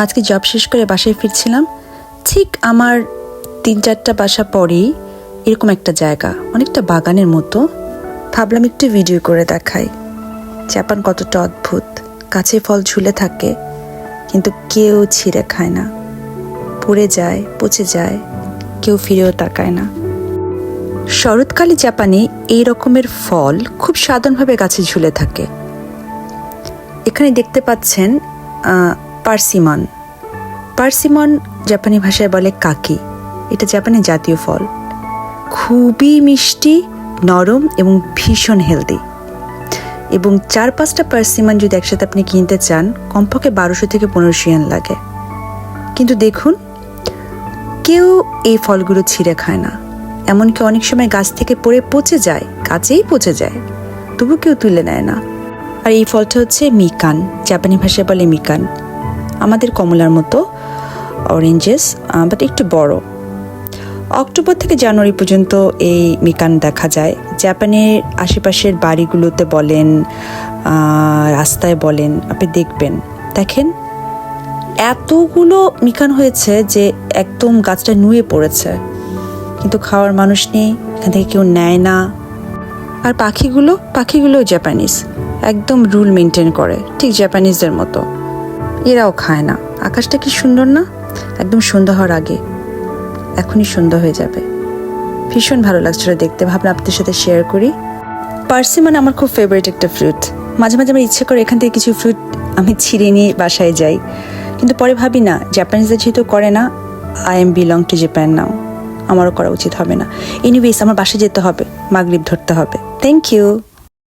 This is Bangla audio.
আজকে জব শেষ করে বাসায় ফিরছিলাম, ঠিক আমার 3-4টা বাসা পরেই এরকম একটা জায়গা, অনেকটা বাগানের মতো। ভাবলাম একটু ভিডিও করে দেখাই। জাপান কতটা অদ্ভুত, কাছে ফল ঝুলে থাকে কিন্তু কেউ ছিঁড়ে খায় না, পড়ে যায়, পচে যায়, কেউ ফিরেও তাকায় না। শরৎকালে জাপানে এই রকমের ফল খুব সাধারণভাবে গাছে ঝুলে থাকে। এখানে দেখতে পাচ্ছেন পার্সিমন। পার্সিমন জাপানি ভাষায় বলে কাকি। এটা জাপানের জাতীয় ফল, খুবই মিষ্টি, নরম এবং ভীষণ হেলদি। এবং 4-5টা পার্সিমন যদি একসাথে আপনি কিনতে চান, কমপক্ষে 1200 থেকে 1500 ইয়েন লাগে। কিন্তু দেখুন, কেউ এই ফলগুলো ছিঁড়ে খায় না। এমনকি অনেক সময় গাছ থেকে পড়ে পচে যায়, গাছেই পচে যায়, তবু কেউ তুলে নেয় না। আর এই ফলটা হচ্ছে মিকান, জাপানি ভাষায় বলে মিকান। আমাদের কমলার মতো, অরেঞ্জেস, বাট একটু বড়। অক্টোবর থেকে জানুয়ারি পর্যন্ত এই মিকান দেখা যায়। জাপানের আশেপাশের বাড়িগুলোতে বলেন, রাস্তায় বলেন, আপনি দেখেন এতগুলো মিকান হয়েছে যে একদম গাছটা নুয়ে পড়েছে, কিন্তু খাওয়ার মানুষ নেই, এখান থেকে কেউ নেয় না। আর পাখিগুলো জাপানিজ, একদম রুল মেনটেন করে, ঠিক জাপানিজদের মতো। এরাও খায় না। আকাশটা কি সুন্দর না? একদম সন্ধ্যা হওয়ার আগে, এখনই সন্ধ্যা হয়ে যাবে। ভীষণ ভালো লাগছিল দেখতে, ভাবলাম আপনাদের সাথে শেয়ার করি। পার্সিমন আমার খুব ফেভারিট একটা ফ্রুট। মাঝে মাঝে আমার ইচ্ছে করে এখান থেকে কিছু ফ্রুট আমি ছিঁড়ে নিয়ে বাসায় যাই, কিন্তু পরে ভাবি না, জাপানিজরা যেহেতু করে না, I am belong to Japan now, আমারও করা উচিত হবে না। এনিওয়েজ, আমার বাসায় যেতে হবে, মাগরিব ধরতে হবে। Thank you.